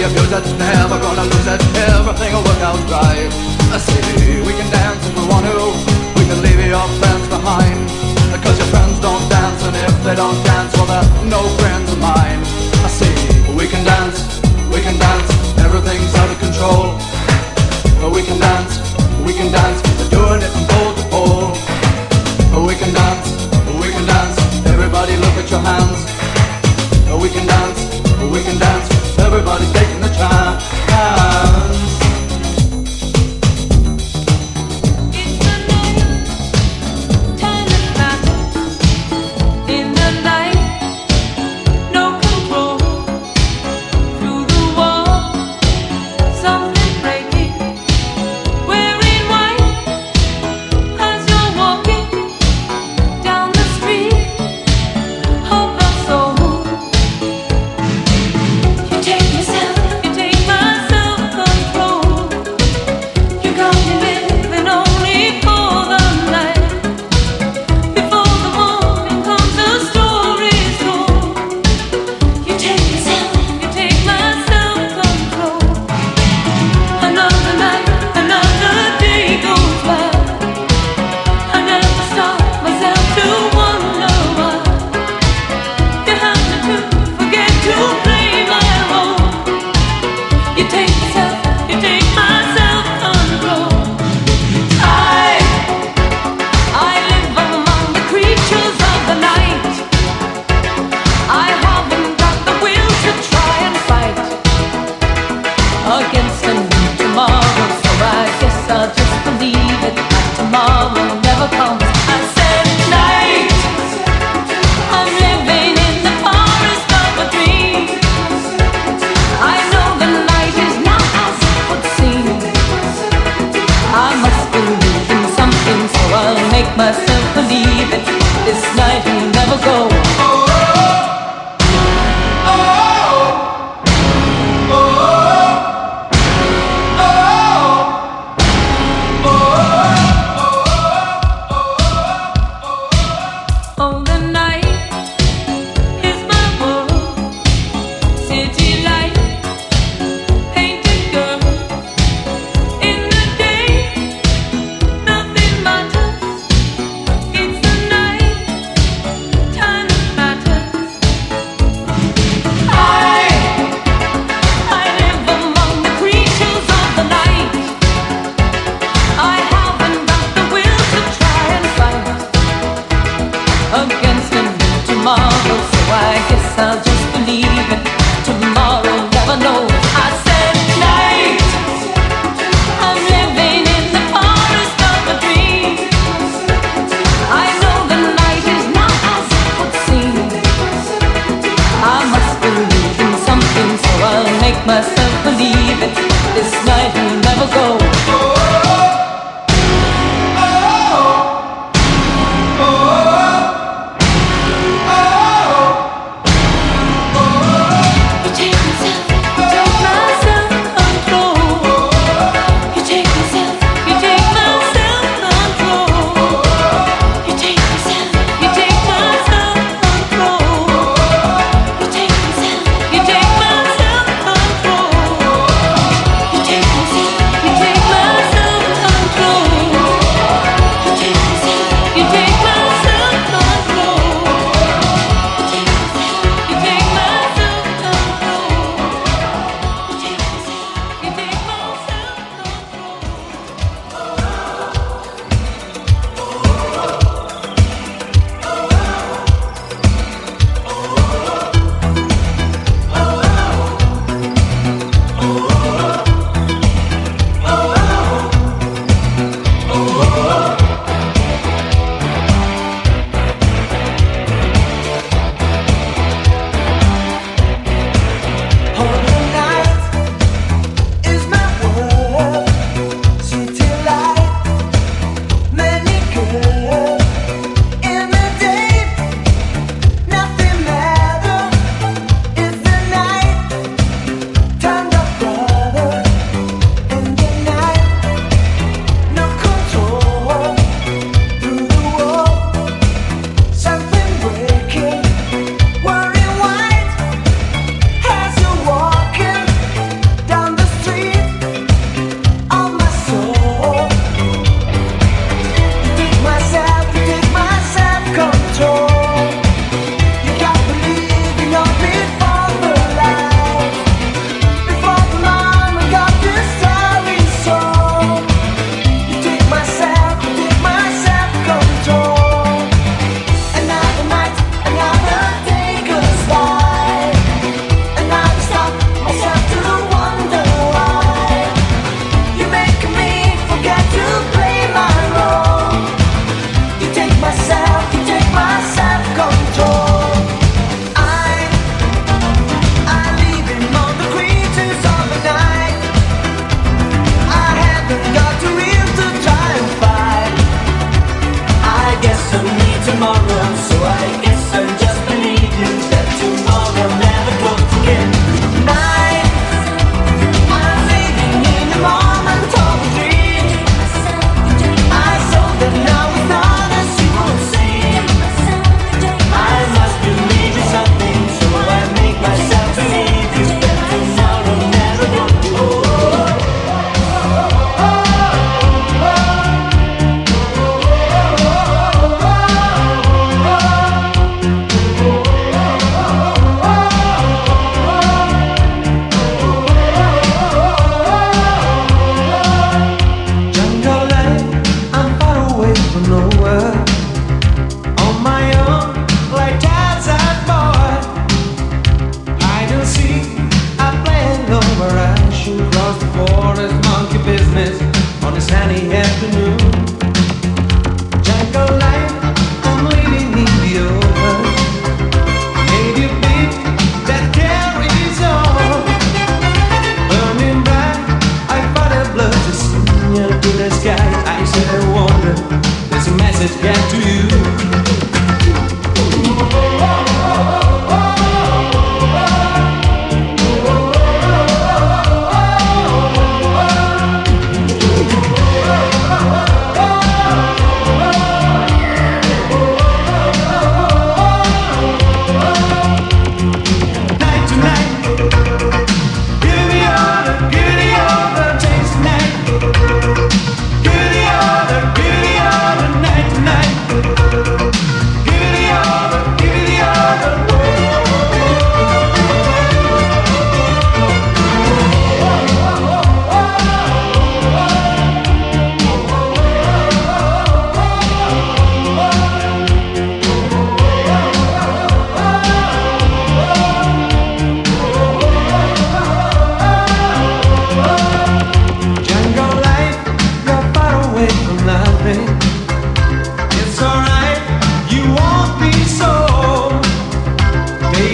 abuse it, never gonna lose it, everything will work out right. I see, we can dance if we want to, we can leave your friends behind, because your friends don't dance, and if they don't dance, well they're no friends of mine. I see, we can dance, everything's out of control. But we can dance, we're doing it from pole to pole. But we can dance, everybody look at your hands. But we can dance, everybody's taking the chance. Take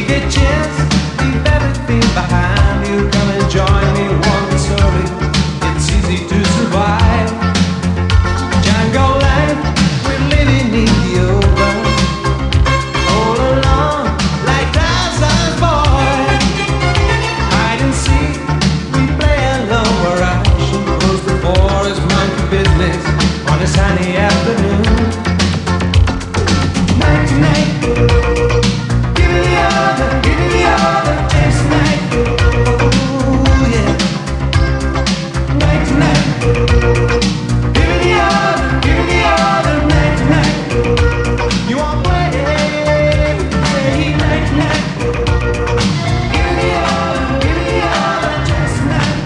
get a chance, leave everything behind you. Come and join me, one story. It's easy to survive. Jungle life, we're living in the open. All alone, like Tarzan's boy. Hide and seek, we play alone where I should close the forest, monkey business on a sunny afternoon. Night to night, give me the other chance tonight. Ooh yeah. Night to night, give me the other night to night. You won't play night to night. Give me the other chance tonight.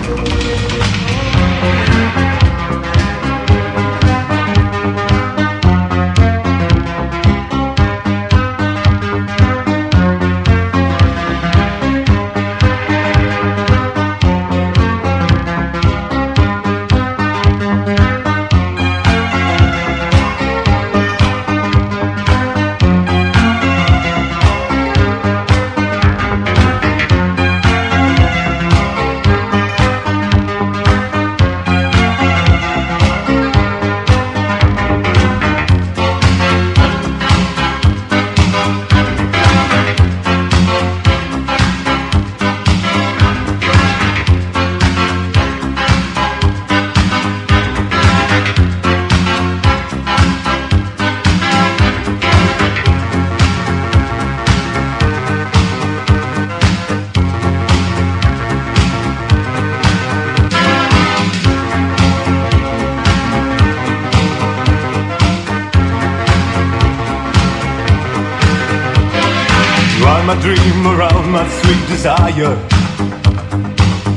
You are my dream around my sweet desire.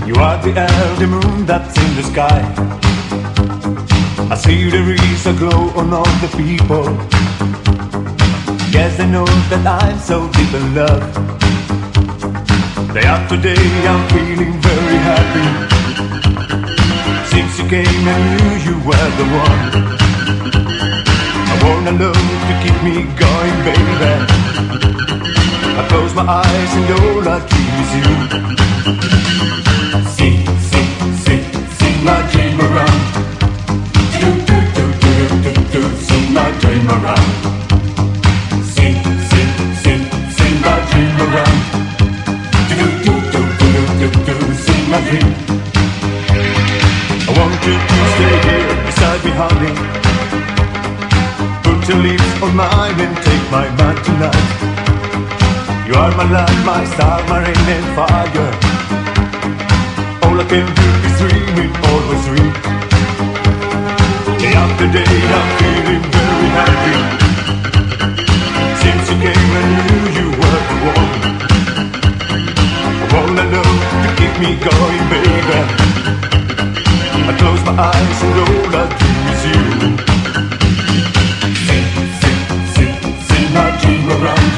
You are the air, the moon that's in the sky. I see there is a glow on all the people. Yes, I know that I'm so deep in love. Day after day I'm feeling very happy. Since you came I knew you were the one. I want a love to keep me going, baby. I close my eyes and all I dream is you. Sing, sing, sing, sing my dream around. Do, do, do, do, do, do, sing my dream around. Sing, sing, sing, sing my dream around. Do, do, do, do, do, do, do, sing my dream. I want you to stay here beside me, honey. Put your lips on mine and take my mind tonight. You are my light, my star, my rain and fire. All I can do is dream it, always dream. Day after day I'm feeling very happy. Since you came I knew you were the one. I want a love to keep me going, baby. I close my eyes and all I dream is you. Sing, sing, sing, sing my dream around.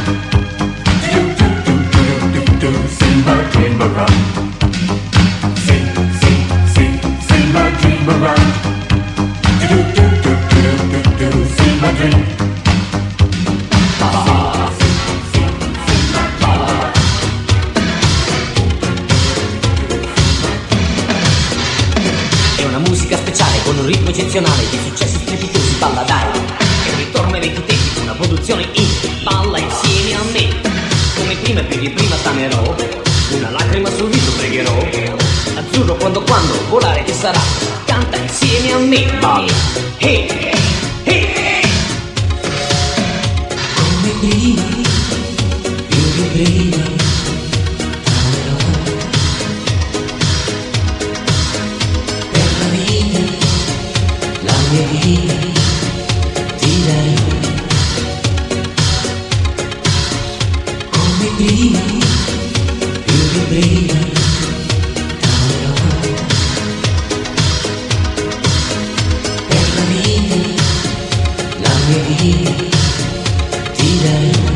Sing my dream around. Sing, sing, sing, sing my dream around. Do, do, do, do, do, do, sing my dream. È una musica speciale con un ritmo eccezionale di successi strepitosi, balla dai. È un ritorno ai vecchi tempi, una produzione indie, balla insieme a me. Come prima e più di prima t'amerò, una lacrima sul viso pregherò. Azzurro quando volare che sarà, canta insieme a me, balla. Hey, hey. Come prima, più di prima t'amerò. Per la mia vita ti darò. Come prima, più di prima t'amerò. Per la mia vita ti darò.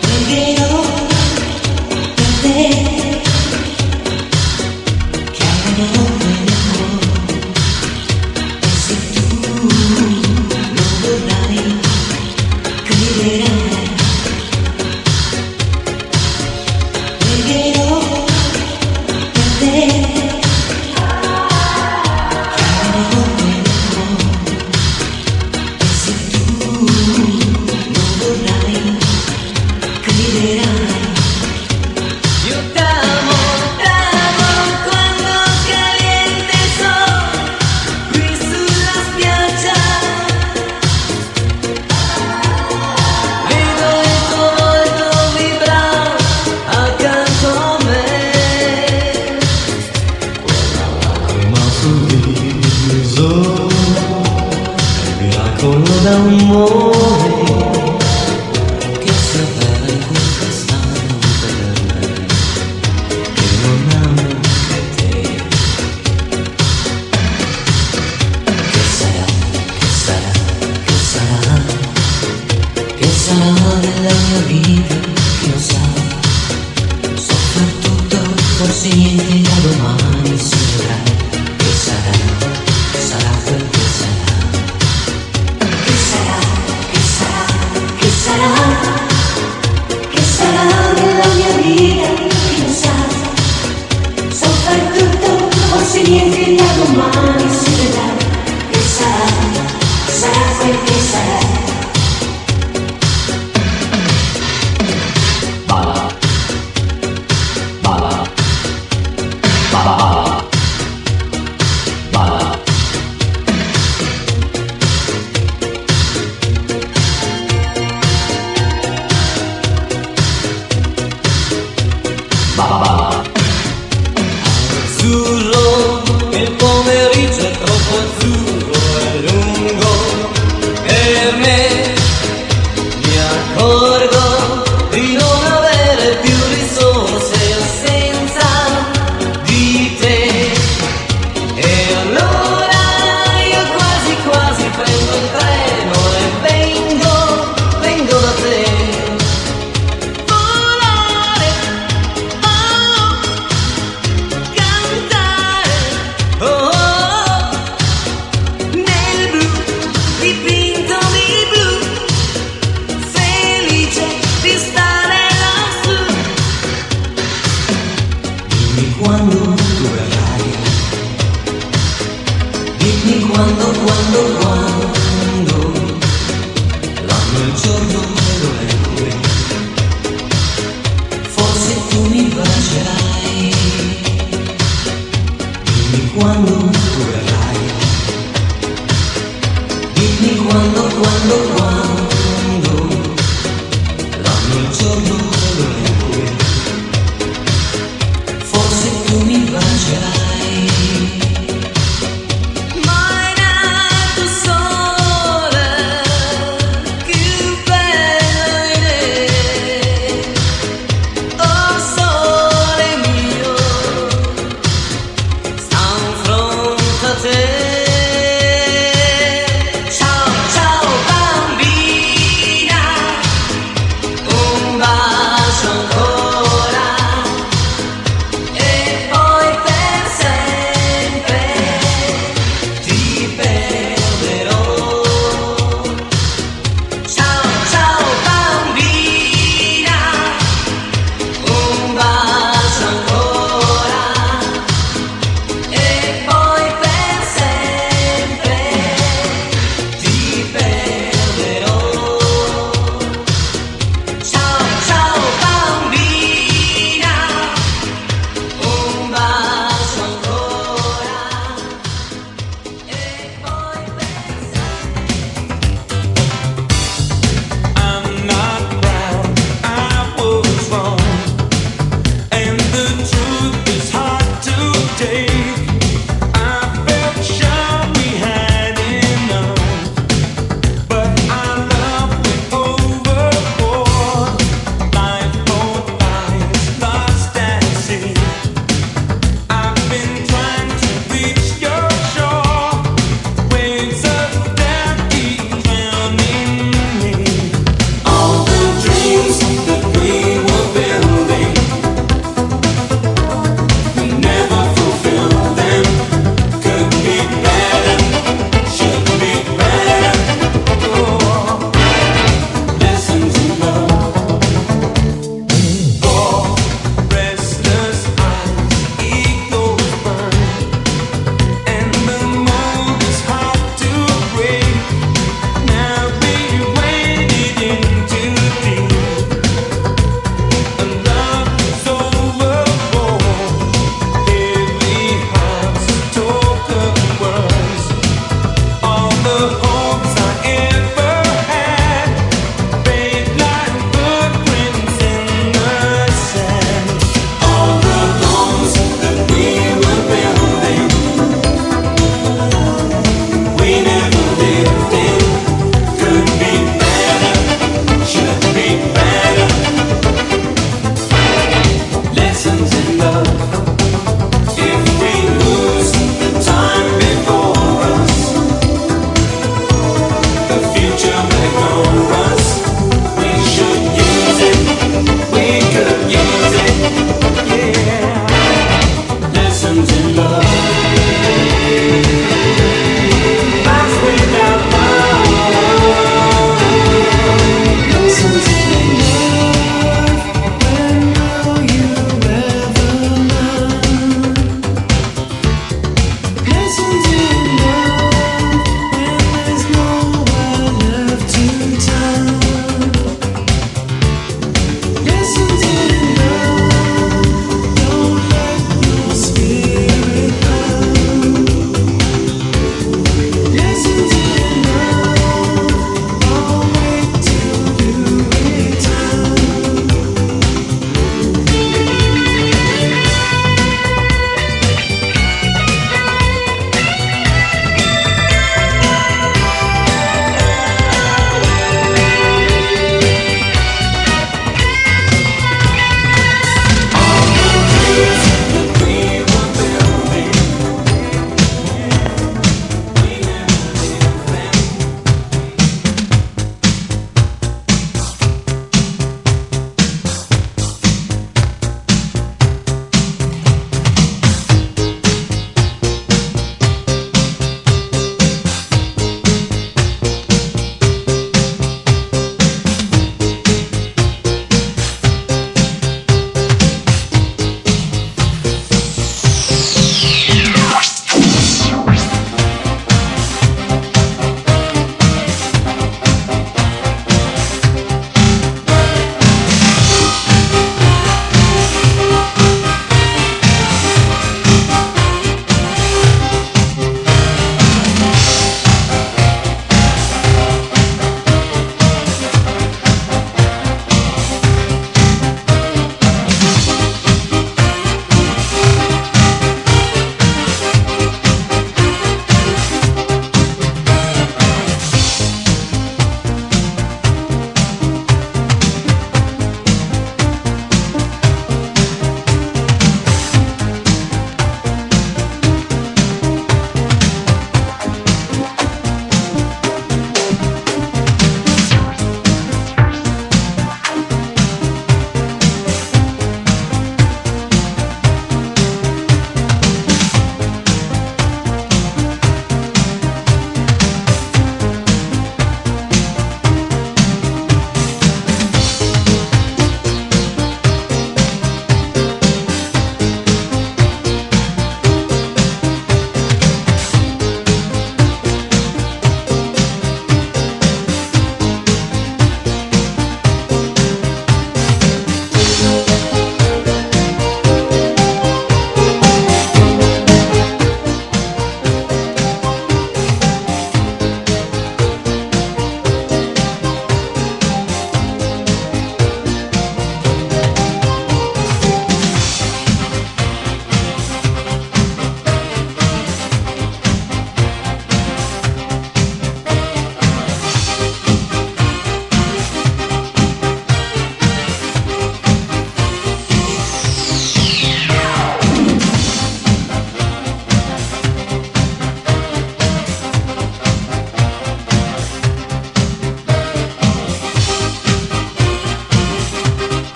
Pregherò per te, chiamerò nel cuore. E se tu non vorrai, crederai. sarà nella mia vita, chi lo sa? So per tutto, forse niente da domani si vedrà. Che sarà, sarà quel che sarà. Che sarà, che sarà, che sarà? Che sarà nella mia vita, chi lo sa? So per tutto, forse niente da domani si vedrà. Che sarà, sarà quel che sarà. Azzurro, il pomeriggio è troppo azzurro e lungo per me. Mi accorgo di non avere più risorse senza di te. E allora io quasi quasi prendo il treno e vengo da te. Volare, cantare, nel blu, dipinto di blu, felice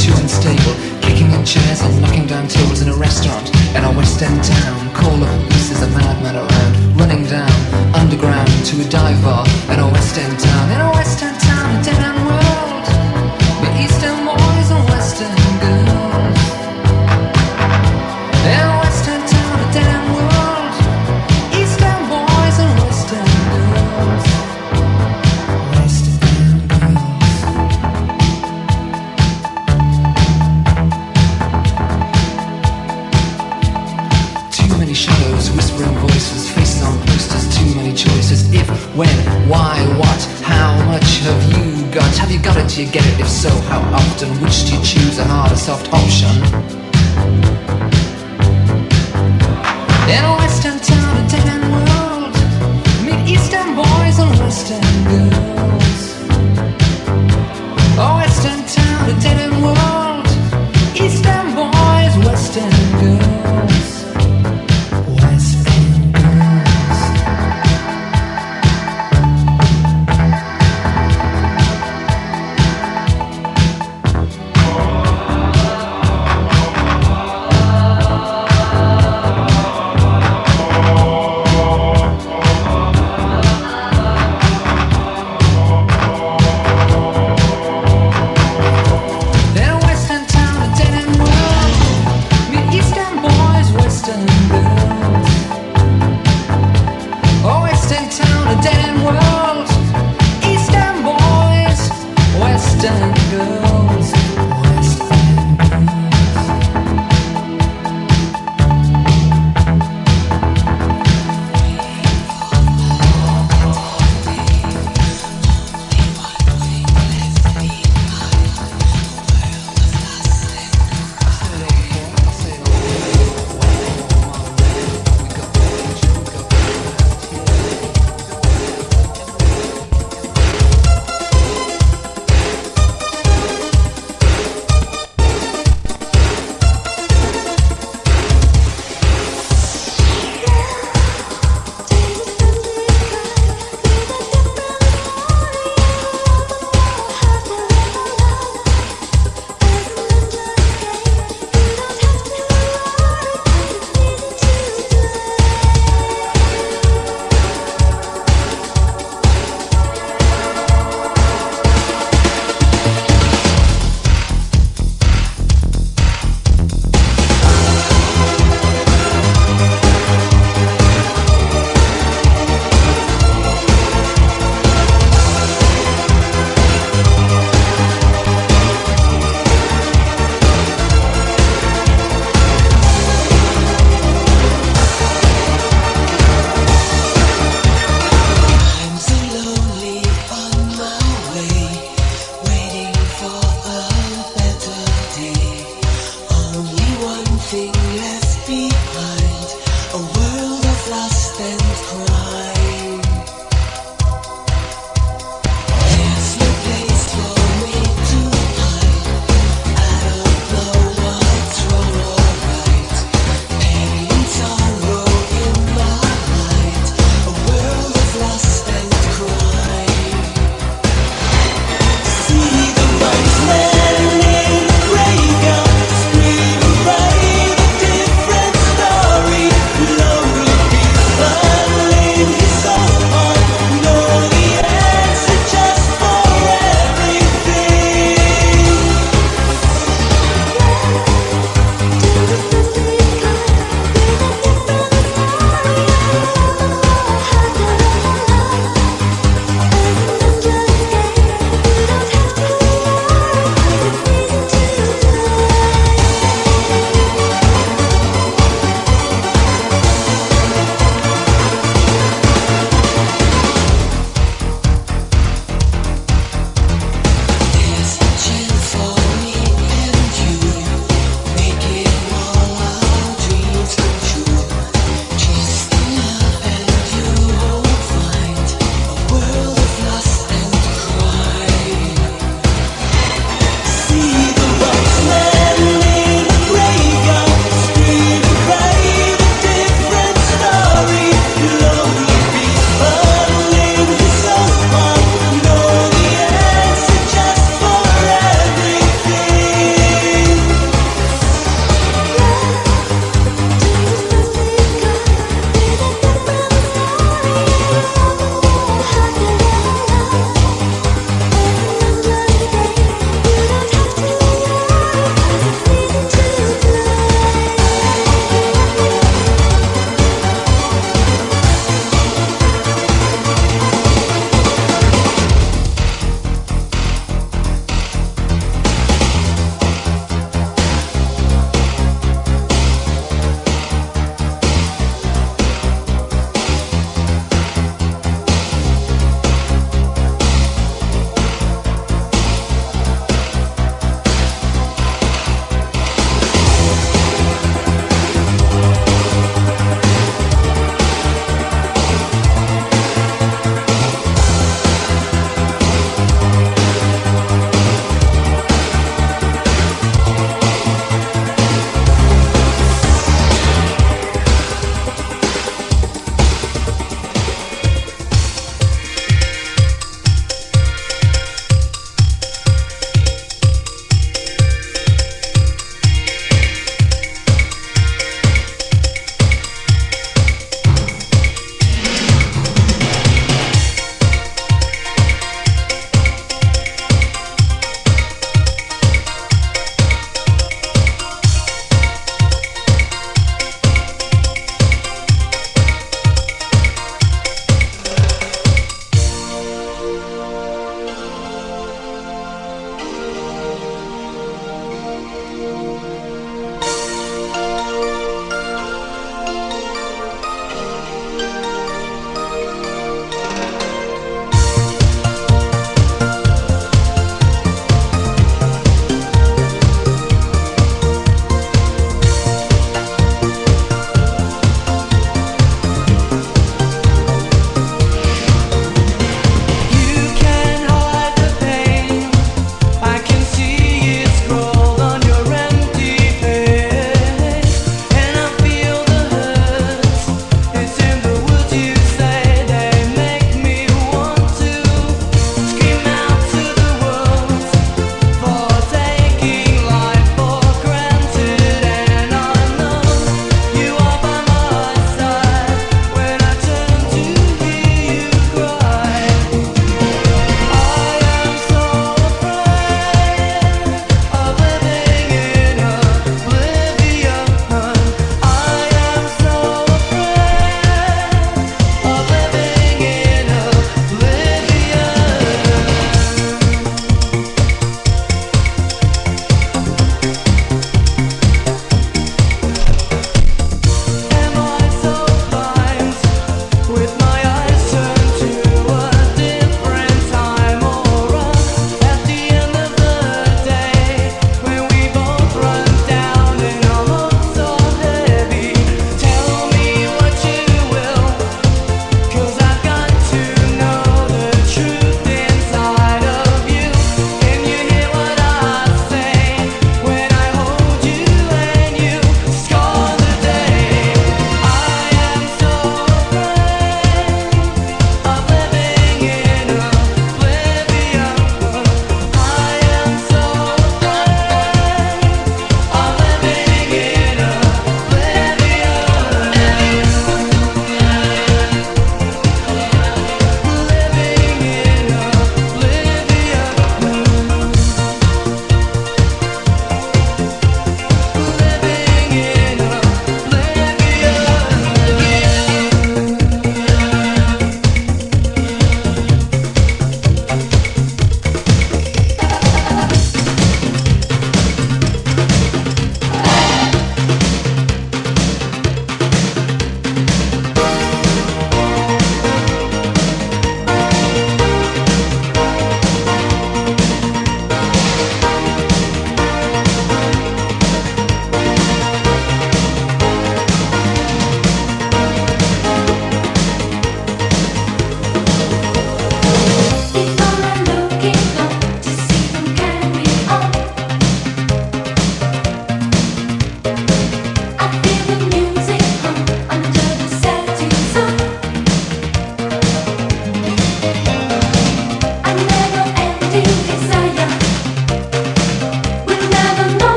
too unstable, kicking in chairs and knocking down tables in a restaurant in a West End town. Call the police, there's a madman around, running down underground to a dive bar in a West End town. In a West End town, a dead end world, with East End boys and West End girls. In a West End town, a dead end world, East End boys and West End girls. West End girls. Too many shadows, whispering voices, faces on posters, too many choices. If, when, why, what, how much have you got? Have you got it, do you get it? If so, how often? Which do you choose, a hard or soft option? In a West End town, a dead end world, meet East End boys and West End girls.